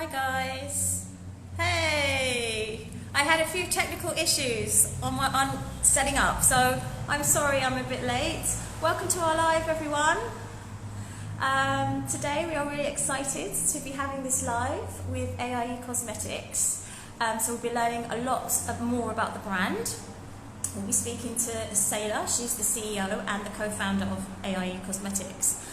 Hi guys. Hey, I had a few technical issues on setting up, so I'm sorry I'm a bit late. Welcome to our live, everyone. Today we are really excited to be having this live with AIE Cosmetics. So we'll be learning a lot more about the brand. We'll be speaking to Saila. She's the CEO and the co-founder of AIE Cosmetics.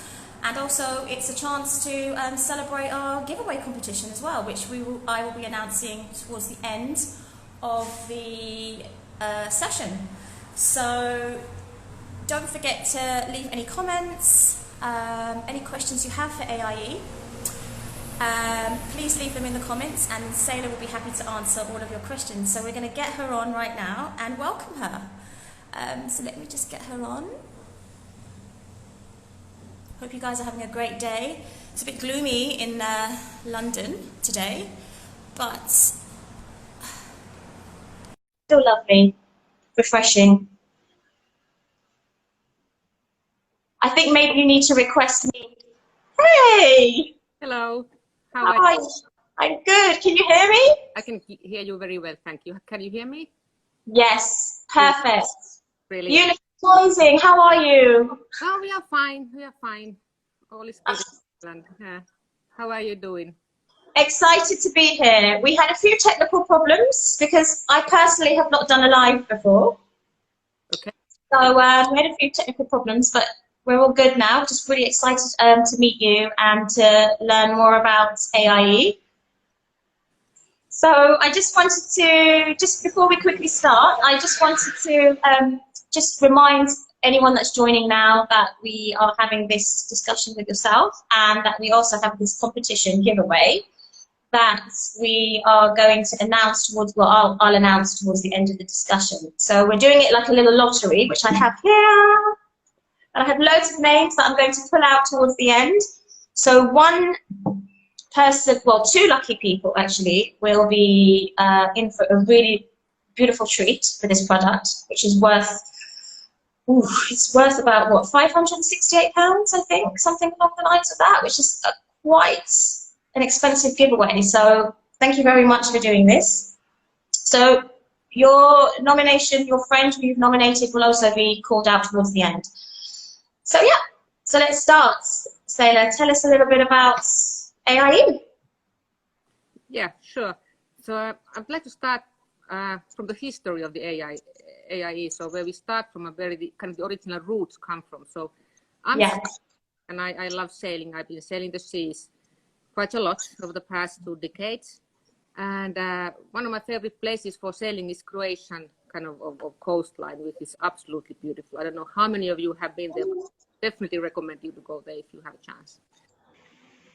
And also, it's a chance to celebrate our giveaway competition as well, which I will be announcing towards the end of the session. So don't forget to leave any comments, any questions you have for AIE. Please leave them in the comments, and Saila will be happy to answer all of your questions. So we're going to get her on right now and welcome her. So let me just get her on. Hope you guys are having a great day. It's a bit gloomy in London today, but still lovely, refreshing. I think maybe you need to request me. Hey! Hello. How are you? I'm good. Can you hear me? I can hear you very well, thank you. Can you hear me? Yes, perfect. Brilliant. Amazing. How are you? Oh, we are fine. We are fine. All is good. Yeah. How are you doing? Excited to be here. We had a few technical problems because I personally have not done a live before. Okay. So we had a few technical problems, but we're all good now. Just really excited to meet you and to learn more about AIE. So I just wanted to, just before we quickly start, I just wanted to just remind anyone that's joining now that we are having this discussion with yourself, and that we also have this competition giveaway that we are going to announce towards, well, I'll announce towards the end of the discussion. So we're doing it like a little lottery, which I have here. And I have loads of names that I'm going to pull out towards the end. So one person, well, two lucky people actually, will be in for a really beautiful treat for this product, which is worth, it's worth about, what, £568, I think, something along the lines of that, which is quite an expensive giveaway. So thank you very much for doing this. So your nomination, your friend who you've nominated, will also be called out towards the end. So yeah, so let's start. Saila, tell us a little bit about AIE. Yeah, sure. So I'd like to start from the history of the AIE, so where we start from a very kind of the original roots come from. So I'm and I love sailing. I've been sailing the seas quite a lot over the past 2 decades. And one of my favorite places for sailing is Croatian kind of coastline, which is absolutely beautiful. I don't know how many of you have been there, but definitely recommend you to go there if you have a chance.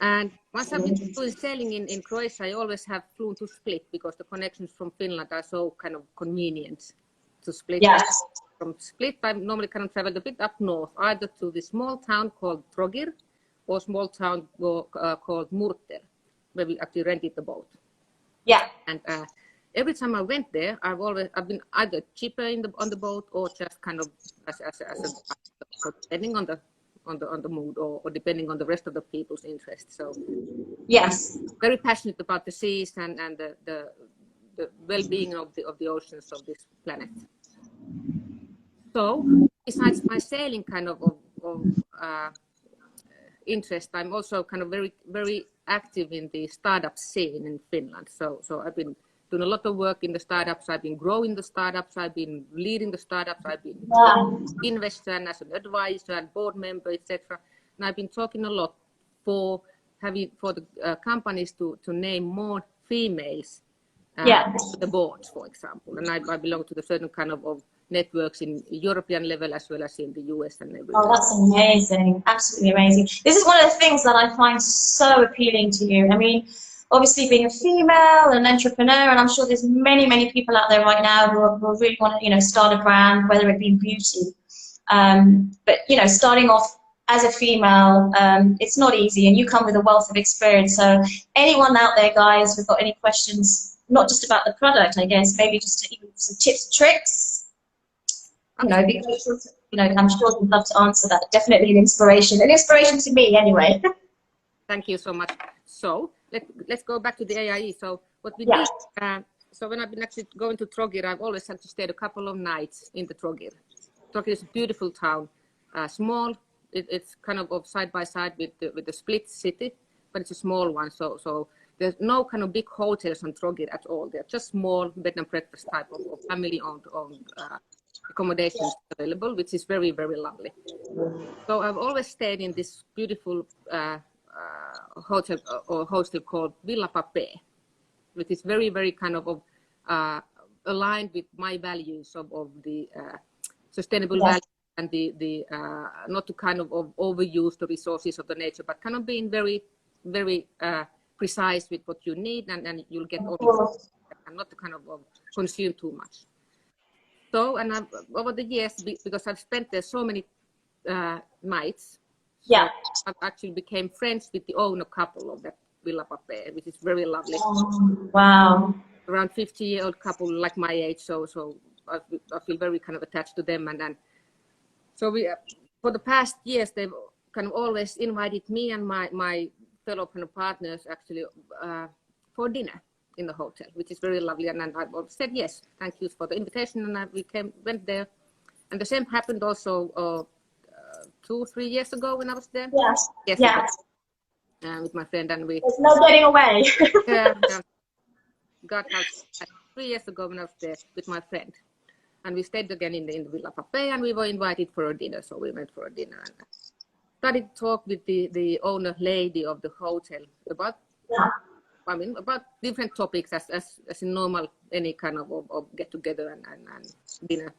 And once I've been doing sailing in Croatia, I always have flown to Split because the connections from Finland are so kind of convenient to Split. Yes. From Split, I normally kind of travel a bit up north, either to the small town called Trogir or small town called Murter, where we actually rented the boat. Yeah. And every time I went there, I've been either cheaper on the boat or just kind of as so depending on the mood or depending on the rest of the people's interests. So yes, very passionate about the seas and the well-being of the oceans of this planet. So besides my sailing kind of interest, I'm also kind of very active in the startup scene in Finland. So I've been doing a lot of work in the startups. I've been growing the startups. I've been leading the startups. I've been investor and as an advisor and board member, etc. And I've been talking a lot for the companies to name more females to the boards, for example. And I belong to the certain kind of networks in European level as well as in the US and everywhere. Oh, that's amazing. Absolutely amazing. This is one of the things that I find so appealing to you. I mean, obviously being a female, an entrepreneur, and I'm sure there's many people out there right now who really want to, start a brand, whether it be beauty. But, starting off as a female, it's not easy, and you come with a wealth of experience. So anyone out there, guys, who've got any questions, not just about the product, I guess, maybe just even some tips and tricks, because, I'm sure you'd love to answer that. Definitely an inspiration to me anyway. Thank you so much. So let's go back to the AIE. So what we did, so when I've been actually going to Trogir, I've always had to stay a couple of nights in the Trogir. Trogir is a beautiful town, small. It's kind of side by side with the split city, but it's a small one. So there's no kind of big hotels on Trogir at all. They're just small bed and breakfast type of family-owned accommodations available, which is very, very lovely. So I've always stayed in this beautiful hotel or hostel called Villa Papé, which is very, very kind of aligned with my values of the sustainable value and the not to kind of overuse the resources of the nature, but kind of being very, very precise with what you need, and you'll get all and not to kind of consume too much. So, and over the years, because I've spent there so many nights, so I've actually became friends with the owner couple of that Villa Papé, which is very lovely. Oh, wow. Around 50-year-old couple like my age, so I feel very kind of attached to them, and so we for the past years they've kind of always invited me and my fellow kind of partners actually for dinner in the hotel, which is very lovely, and I've said yes, thank you for the invitation, and we went there, and the same happened also 2-3 years ago when I was there. Yes. With my friend, and there's no getting away. Got out 3 years ago when I was there with my friend, and we stayed again in the Villa Papé, and we were invited for a dinner, so we went for a dinner and started to talk with the owner lady of the hotel about about different topics as in normal any kind of get together and dinner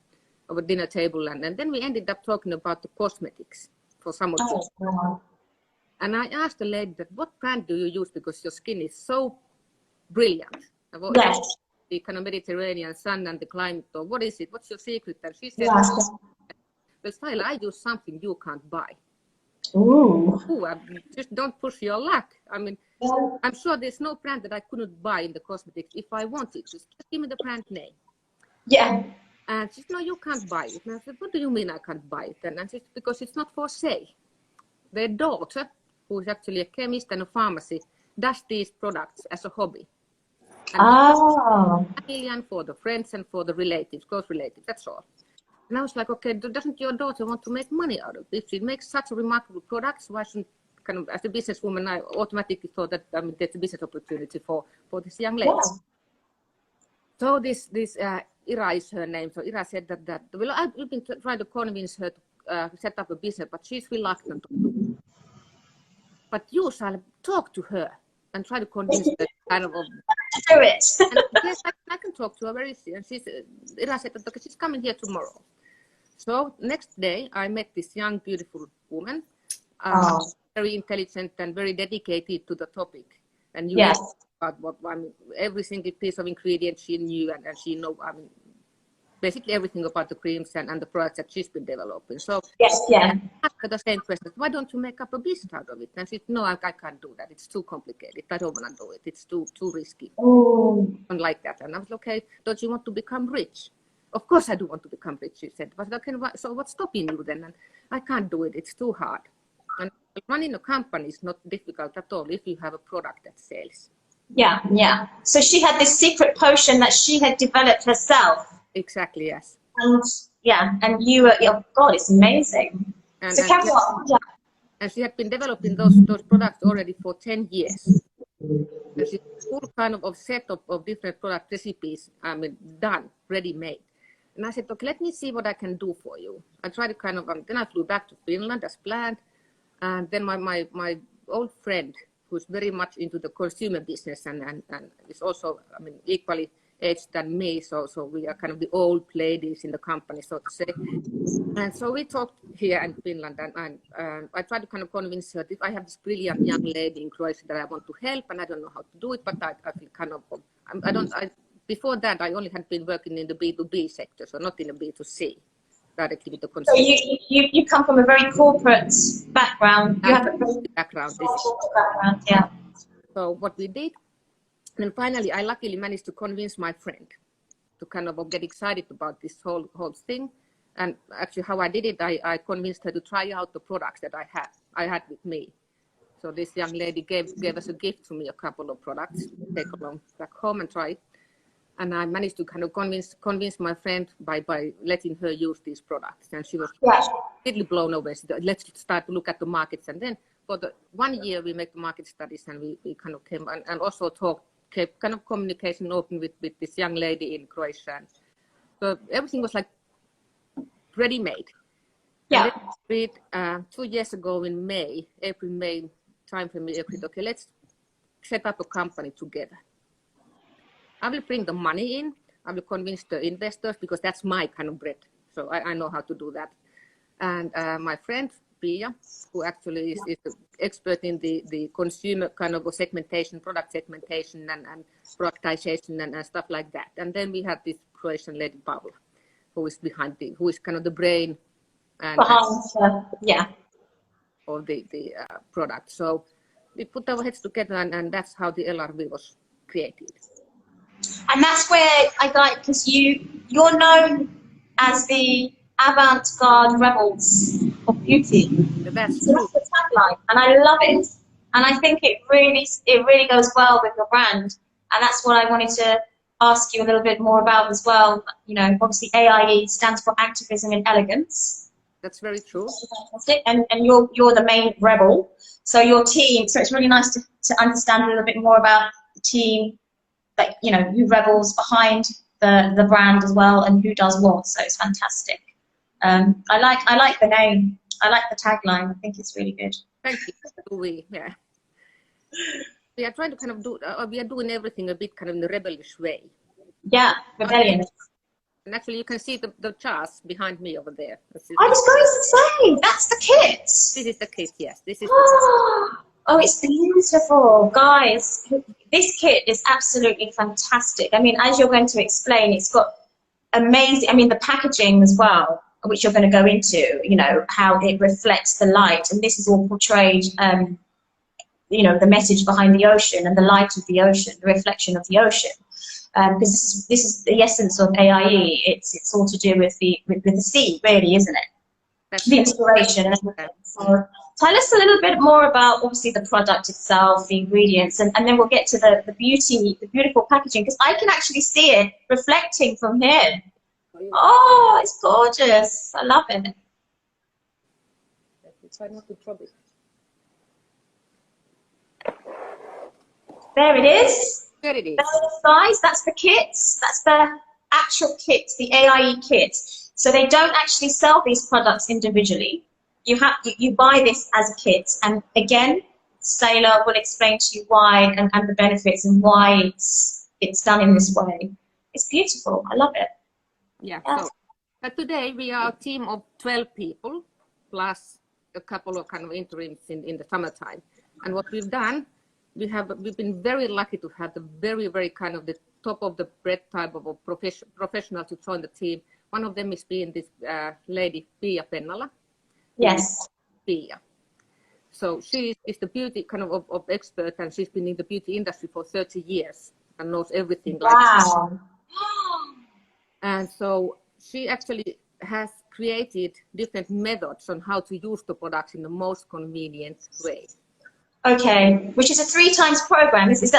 over dinner table, and then we ended up talking about the cosmetics for some of them. And I asked the lady that what brand do you use because your skin is so brilliant. The kind of Mediterranean sun and the climate, or what is it? What's your secret? And she said, well, Saila, I use something you can't buy. Ooh, just don't push your luck. I mean, I'm sure there's no brand that I couldn't buy in the cosmetics if I wanted. Just give me the brand name. And she said, no, you can't buy it. And I said, what do you mean I can't buy it? And she said, because it's not for sale. Their daughter, who is actually a chemist and a pharmacy, does these products as a hobby. And $1 million for the friends and for the relatives, close relatives, that's all. And I was like, okay, doesn't your daughter want to make money out of it? If she makes such a remarkable products, why shouldn't, kind of, as a businesswoman, I automatically thought that there's a business opportunity for this young lady. So this Ira is her name. So Ira said that well, I've been trying to convince her to set up a business, but she's reluctant to do it. But you shall talk to her and try to convince her kind of do it. And yes, I can talk to her very soon. And Ira said that she's coming here tomorrow. So next day, I met this young, beautiful woman, very intelligent and very dedicated to the topic. And you asked about every single piece of ingredient she knew, and she knew, basically everything about the creams and the products that she's been developing. So I asked her the same question, why don't you make up a business out of it? And she said, no, I can't do that. It's too complicated. I don't want to do it. It's too risky. And like that. And I was like, okay, don't you want to become rich? Of course I do want to become rich, she said. But okay, so what's stopping you then? And I can't do it. It's too hard. And running a company is not difficult at all if you have a product that sells. So she had this secret potion that she had developed herself. Exactly, yes. And you were, oh God, it's amazing. And she had been developing those products already for 10 years. And she had a full kind of set of different product recipes, done, ready-made. And I said, okay, let me see what I can do for you. I tried to kind of, then I flew back to Finland as planned. And then my old friend, who's very much into the consumer business and is also, equally aged than me, so we are kind of the old ladies in the company, so to say. And so we talked here in Finland, and I tried to kind of convince her that I have this brilliant young lady in Croatia that I want to help, and I don't know how to do it, but I feel kind of, before that, I only had been working in the B2B sector, so not in the B2C, directly with the consumer. So you come from a very corporate background. You have a background. Yeah. So what we did, and finally, I luckily managed to convince my friend to kind of get excited about this whole thing. And actually, how I did it, I convinced her to try out the products that I had with me. So this young lady gave us a gift to me, a couple of products, take along back home and try. And I managed to kind of convince my friend by letting her use these products. And she was completely blown away. So let's start to look at the markets. And then for the 1 year, we made the market studies, and we kind of came and also kept kind of communication open with this young lady in Croatia. So everything was like ready-made. Yeah. And then 2 years ago in April, May timeframe, we agreed, okay, let's set up a company together. I will bring the money in. I will convince the investors, because that's my kind of bread. So I know how to do that. And my friend, Pia, who actually is the expert in the consumer kind of segmentation, product segmentation and productization and stuff like that. And then we have this Croatian lady, Paula, who is who is kind of the brain and of the product. So we put our heads together, and that's how the LRV was created. And that's where I like, because you're known as the avant-garde rebels of beauty. That's so true. That's the tagline, and I love it. And I think it really goes well with your brand. And that's what I wanted to ask you a little bit more about as well. You know, obviously AIE stands for activism and elegance. That's very true. Fantastic. And you're the main rebel. So your team. So it's really nice to understand a little bit more about the team. That, you know, who rebels behind the brand as well, and who does what. So it's fantastic. I like the name. I like the tagline. I think it's really good. Thank you. We are trying to kind of we are doing everything a bit kind of in a rebellious way. Yeah, rebellion. And actually, you can see the charts behind me over there. I was going to say, that's the kit. This is the kit, yes. This is. Oh, it's beautiful, guys. This kit is absolutely fantastic. I mean, as you're going to explain, it's got amazing, I mean, the packaging as well, which you're going to go into, you know, how it reflects the light. And this is all portrayed, you know, the message behind the ocean and the light of the ocean, the reflection of the ocean. Because this is the essence of AIE. It's all to do with the sea, really, isn't it? That's the inspiration and everything. So tell us a little bit more about, obviously, the product itself, the ingredients, and then we'll get to the beautiful packaging, because I can actually see it reflecting from here. Oh, it's gorgeous. I love it. Try not to drop it. There it is. There it is. That's the size. That's the kits. That's the actual kit, the AIE kit. So they don't actually sell these products individually. You buy this as a kit, and again, Saila will explain to you why and the benefits and why it's done in this way. It's beautiful. I love it. Yeah. So, but today we are a team of 12 people plus a couple of kind of interims in the summertime. And what we've done, we've been very lucky to have the very kind of the top of the bread type of a professional to join the team. One of them is being this lady, Pia Pennala. Yes. Pia. So she is the beauty kind of expert, and she's been in the beauty industry for 30 years and knows everything. Wow. Like and so she actually has created different methods on how to use the products in the most convenient way. Okay, which is a 3 times program. This is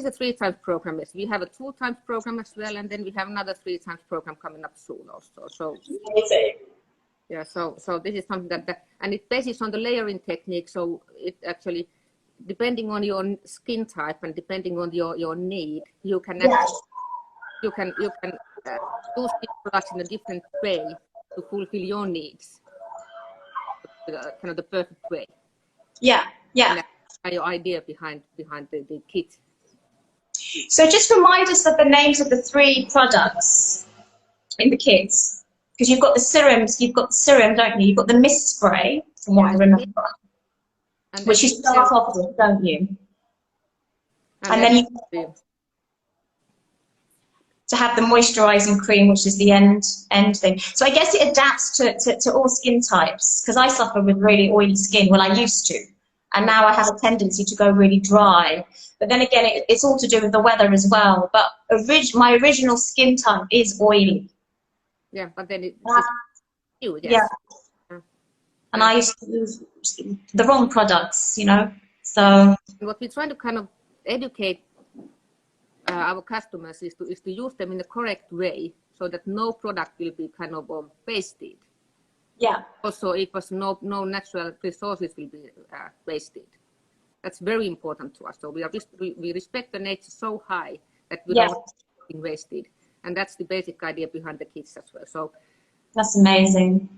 a 3 times program. Yes, we have a 2 times program as well, and then we have another 3 times program coming up soon also. So yeah, so this is something that and it bases on the layering technique. So it actually, depending on your skin type and depending on your need, you can actually, you can use these products in a different way to fulfill your needs, kind of the perfect way. Yeah. And that's your idea behind the kit. So just remind us of the names of the 3 products in the kits, because you've got the serums. You've got the serum, don't you? You've got the mist spray, from what I remember, which you start off with, don't you? And then you to have the moisturizing cream, which is the end thing. So I guess it adapts to all skin types, because I suffer with really oily skin. Well, I used to, and now I have a tendency to go really dry. But then again, it's all to do with the weather as well. But my original skin type is oily. Yeah, but then it's new, yes. Yeah. And I used to use the wrong products, you know. So what we're trying to kind of educate our customers is to use them in the correct way, so that no product will be kind of wasted. yeah. Also, it was no natural resources will be wasted. That's very important to us. So we respect the nature so high that we don't want being wasted, and that's the basic idea behind the kits as well. So that's amazing.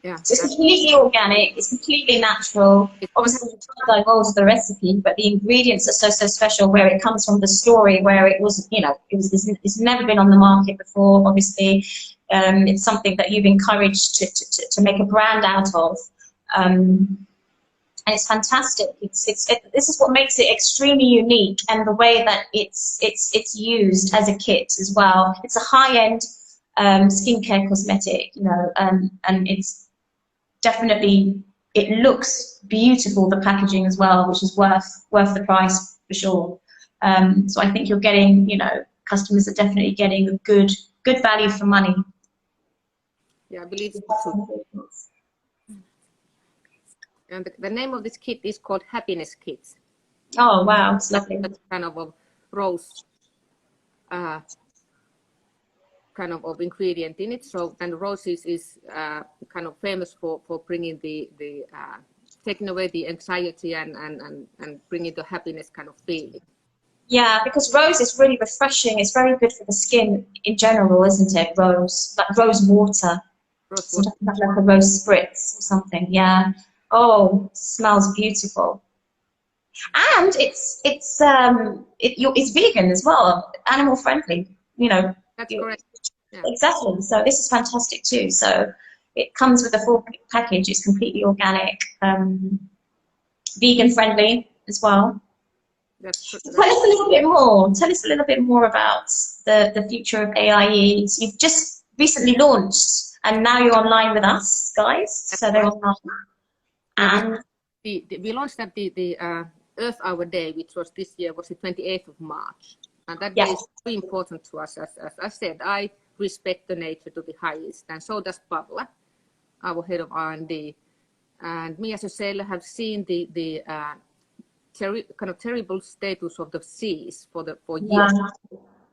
Yeah, so it's completely organic. It's completely natural. Obviously, we can't divulge the recipe, but the ingredients are so special. Where it comes from, the story, where it was, you know, it's never been on the market before. Obviously, it's something that you've encouraged to make a brand out of. And it's fantastic. This is what makes it extremely unique, and the way that it's used as a kit as well. It's a high-end skincare cosmetic, you know, and it's definitely, it looks beautiful, the packaging as well, which is worth the price for sure. So I think you're getting, you know, customers are definitely getting a good value for money. Yeah, I believe so. And the name of this kit is called Happiness Kits. Oh wow, it's lovely. That's kind of a rose kind of ingredient in it. So, and rose is kind of famous for bringing the taking away the anxiety and bringing the happiness kind of feeling. Yeah, because rose is really refreshing. It's very good for the skin in general, isn't it? Rose, like rose water. Like a rose spritz or something. Yeah. Oh, smells beautiful. And it's vegan as well, animal friendly. You know. That's correct. Yeah. Exactly. So this is fantastic too. So it comes with a full package. It's completely organic, vegan friendly as well. Tell us a little bit more. Tell us a little bit more about the future of AIE. So you've just recently launched, and now you're online with us, guys. So they're online. And we launched at the Earth Hour Day, which was this year, was the 28th of March. And that day is very important to us. As I said, I respect the nature to the highest, and so does Pavla, our head of R&D. And me as a Saila have seen the kind of terrible status of the seas for years.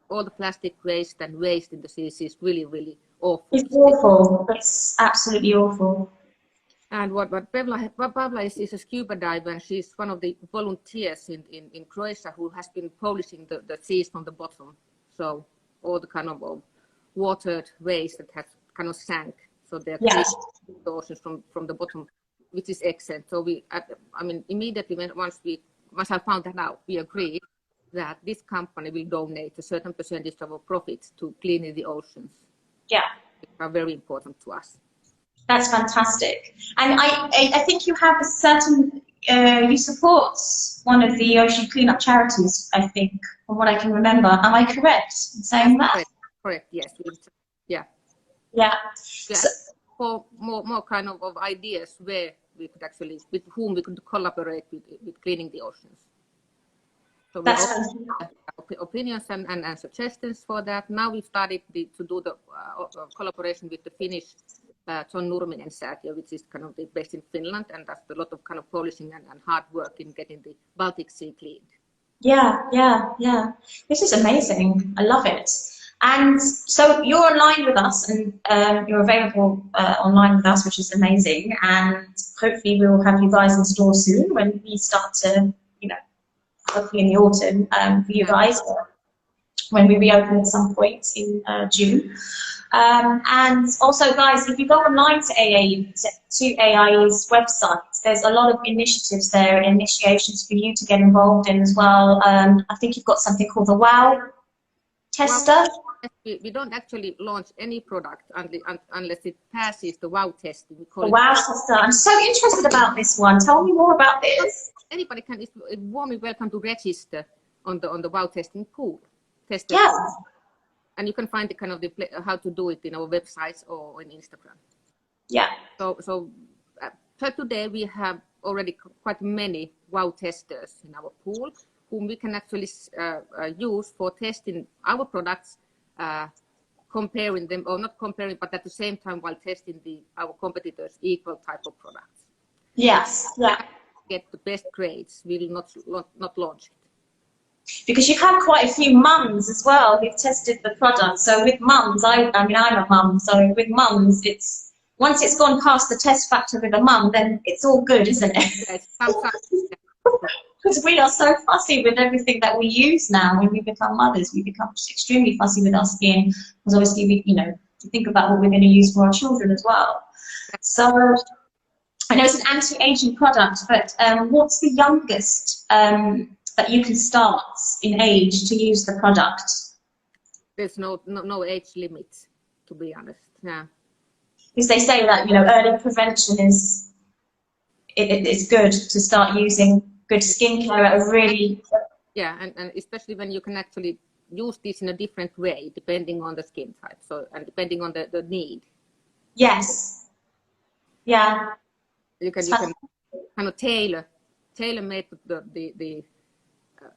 All the plastic waste and waste in the seas is really awful. It's awful. It's absolutely awful. And what Pavla is a scuba diver, and she's one of the volunteers in Croatia who has been polishing the seas from the bottom. So all the kind of watered waste that has kind of sank. So they're cleaning the oceans from the bottom, which is excellent. So I mean, immediately once I found that out, we agreed that this company will donate a certain percentage of our profits to cleaning the oceans. Yeah. Which are very important to us. That's fantastic. And I think you have a certain, you support one of the ocean cleanup charities, I think, from what I can remember. Am I correct in saying that? Correct, yes. Yeah. Yeah. So, for more kind of ideas where we could actually, with whom we could collaborate with cleaning the oceans. So we have opinions and suggestions for that. Now we've started to do the collaboration with the Finnish John Nurminen Säätiö, which is kind of based in Finland, and does a lot of kind of polishing and hard work in getting the Baltic Sea cleaned. Yeah. This is amazing. I love it. And so you're online with us, and you're available online with us, which is amazing. And hopefully we'll have you guys in store soon when we start to, you know, hopefully in the autumn for you guys, when we reopen at some point in June. And also, guys, if you go online to AIE's website, there's a lot of initiatives there, initiations for you to get involved in as well. I think you've got something called the WOW tester. Well, we don't actually launch any product unless it passes the WOW test. The WOW tester. I'm so interested about this one. Tell me more about this. Anybody is warmly welcome to register on the WOW testing pool. Yes. And you can find the kind of how to do it in our websites or on Instagram. Yeah. So today we have already quite many WOW testers in our pool, whom we can actually use for testing our products, comparing them, or not comparing, but at the same time while testing our competitors' equal type of products. Yes, yeah. Get the best grades, we will not launch it. Because you've had quite a few mums as well who've tested the product. So with mums, I mean, I'm a mum, so with mums, it's once it's gone past the test factor with a mum, then it's all good, isn't it? Yes, sometimes. Because we are so fussy with everything that we use now. When we become mothers, we become extremely fussy with our skin, because obviously we, you know, to think about what we're going to use for our children as well. So I know it's an anti-aging product, but what's the youngest that you can start in age to use the product? There's no age limit, to be honest. Yeah. Because they say that, you know, early prevention is it's good to start using good skincare at a really... Yeah, and especially when you can actually use this in a different way, depending on the skin type, so, and depending on the need. Yes. Yeah. You can kind of tailor-made the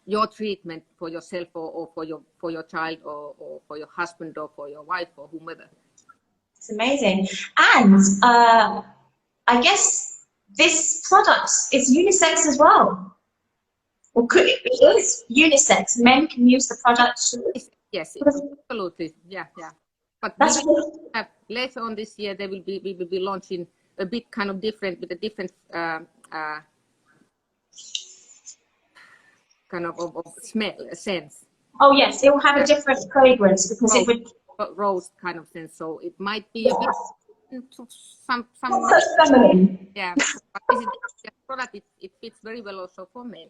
your treatment for yourself or for your child or for your husband or for your wife or whomever. It's amazing. And I guess this product is unisex as well. Or could it is unisex. Men can use the product. Yes, absolutely. Yeah. But that's later on this year, we will be launching a bit kind of different, with a different kind of smell, sense. Oh yes, it will have a different fragrance because it would rose kind of sense. So it might be a bit into some feminine. Yeah, but this is a product. It fits very well also for men.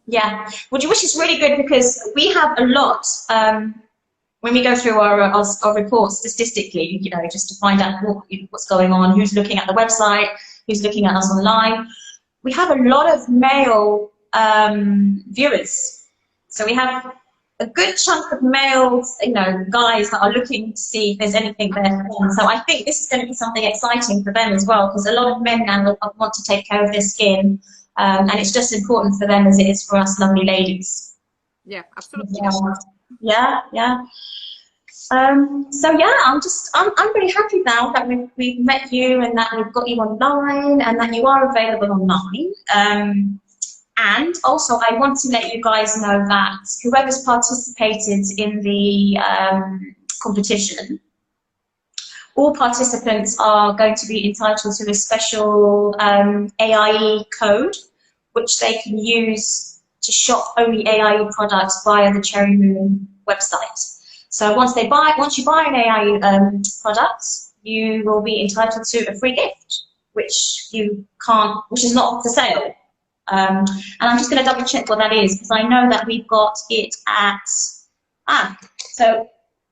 Yeah, which is really good because we have a lot when we go through our reports statistically, you know, just to find out what's going on, who's looking at the website, who's looking at us online. We have a lot of male viewers. So we have a good chunk of males, you know, guys that are looking to see if there's anything there for them. So I think this is going to be something exciting for them as well, because a lot of men now want to take care of their skin, and it's just important for them as it is for us lovely ladies. Yeah, absolutely. Yeah. So yeah, I'm really happy now that we've met you and that we've got you online and that you are available online. And also, I want to let you guys know that whoever's participated in the competition, all participants are going to be entitled to a special AIE code, which they can use to shop only AIE products via the CherryMoon website. So once you buy an AIE product, you will be entitled to a free gift, which is not for sale. And I'm just going to double check what that is, because I know that we've got it at, so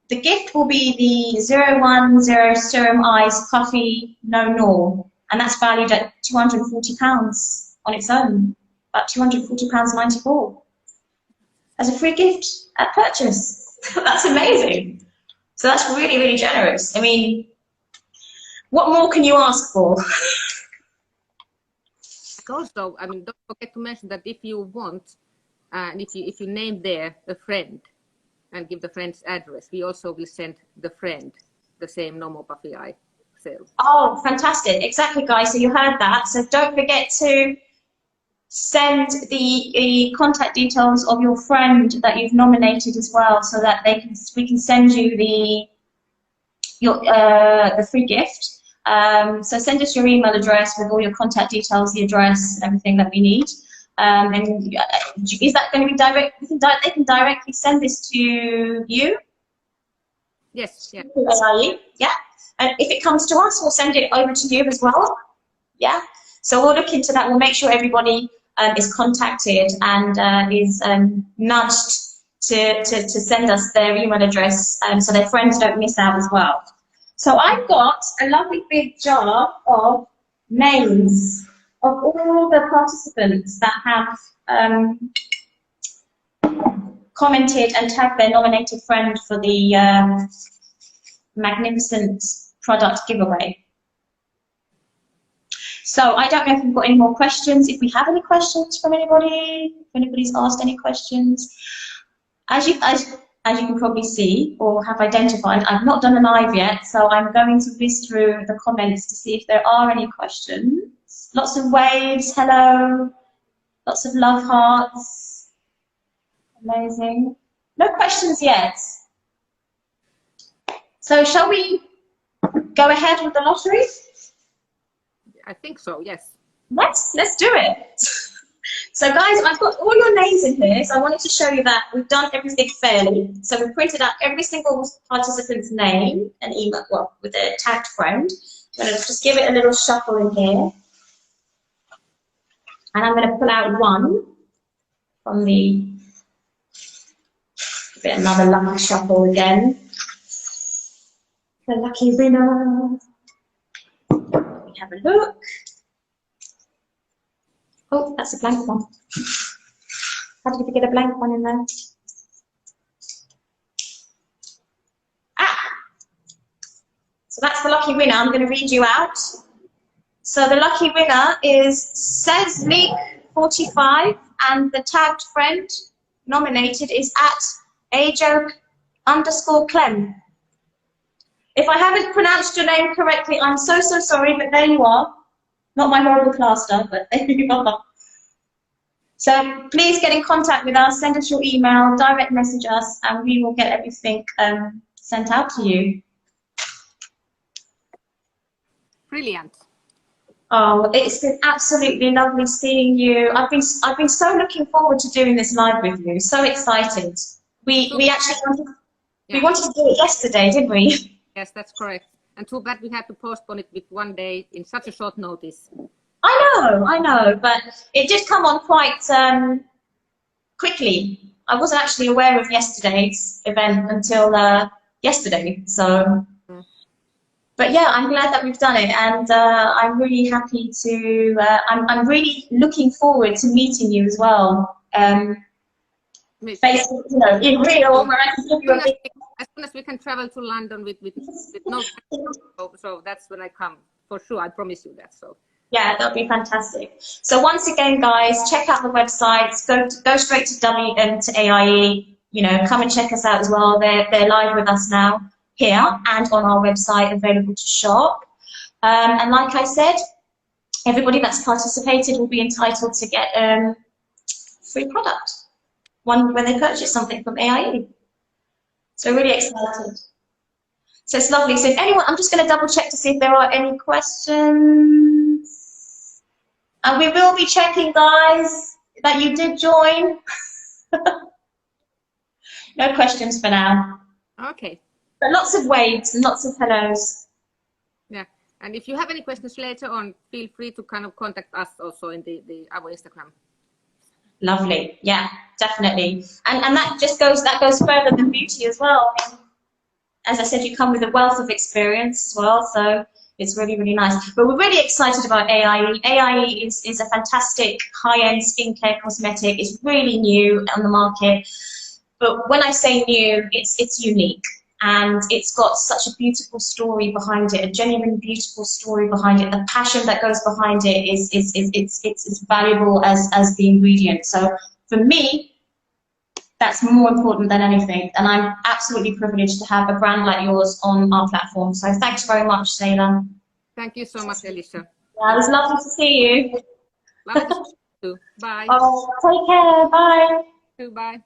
the gift will be the 010 Serum Eyes Puffy No Gnaw, and that's valued at £240 on its own, about £240.94 as a free gift at purchase. That's amazing. So that's really, really generous. I mean, what more can you ask for? Also, I mean, don't forget to mention that if you want, and if you name there a friend and give the friend's address, we also will send the friend the same normal puffy eye serum. Oh, fantastic. Exactly, guys. So you heard that. So don't forget to send the contact details of your friend that you've nominated as well, so that we can send you the free gift. So send us your email address with all your contact details, the address, everything that we need. And is that going to be direct? They can directly send this to you? Yes. Yeah. Yeah. And if it comes to us, we'll send it over to you as well. Yeah. So we'll look into that. We'll make sure everybody is contacted and is nudged to send us their email address, so their friends don't miss out as well. So I've got a lovely big jar of names of all the participants that have commented and tagged their nominated friend for the magnificent product giveaway. So I don't know if we've got any more questions. If we have any questions from anybody, if anybody's asked any questions. As you can probably see or have identified, I've not done a live yet, so I'm going to whiz through the comments to see if there are any questions. Lots of waves, hello. Lots of love hearts. Amazing. No questions yet. So shall we go ahead with the lottery? I think so, yes. Let's do it. So guys, I've got all your names in here, so I wanted to show you that we've done everything fairly. So we've printed out every single participant's name and email, well, with a tagged friend. I'm going to just give it a little shuffle in here. And I'm going to pull out one from the, give it another lucky shuffle again. The lucky winner. Let me have a look. Oh, that's a blank one. How did we get a blank one in there? Ah! So that's the lucky winner. I'm going to read you out. So the lucky winner is Sesleek45, and the tagged friend nominated is @ajoke_Clem. If I haven't pronounced your name correctly, I'm so sorry, but there you are. Not my horrible plaster, but there you are. So please get in contact with us, send us your email, direct message us, and we will get everything sent out to you. Brilliant. Oh, it's been absolutely lovely seeing you. I've been so looking forward to doing this live with you. So excited. We actually wanted to do it yesterday, didn't we? Yes, that's correct. And too bad we had to postpone it with 1 day in such a short notice. I know, but it did come on quite quickly. I wasn't actually aware of yesterday's event until yesterday. So, but yeah, I'm glad that we've done it, and I'm really happy to. I'm really looking forward to meeting you as well. Basically, you know, in real, where I can give you a big. As soon as we can travel to London with no, so that's when I come for sure. I promise you that. So yeah, that'll be fantastic. So once again, guys, check out the websites. Go straight to AIE. You know, come and check us out as well. They're live with us now here and on our website, available to shop. And like I said, everybody that's participated will be entitled to get free product when they purchase something from AIE. So really excited. So it's lovely. So if anyone, I'm just going to double check to see if there are any questions. And we will be checking, guys, that you did join. No questions for now. okay. But lots of waves and lots of hellos. Yeah. And if you have any questions later on, feel free to kind of contact us also in our Instagram. Lovely. Yeah, definitely. And that goes further than beauty as well. I mean, as I said, you come with a wealth of experience as well, so it's really, really nice. But we're really excited about AIE. AIE is a fantastic high-end skincare cosmetic. It's really new on the market. But when I say new, it's unique. And it's got such a beautiful story behind it, a genuine beautiful story behind it. The passion that goes behind it is as valuable as the ingredient. So for me, that's more important than anything. And I'm absolutely privileged to have a brand like yours on our platform. So thanks very much, Saila. Thank you so much, Elisha. Yeah, it was lovely to see you. Lovely to see you too. Bye. Oh, take care. Bye. Bye.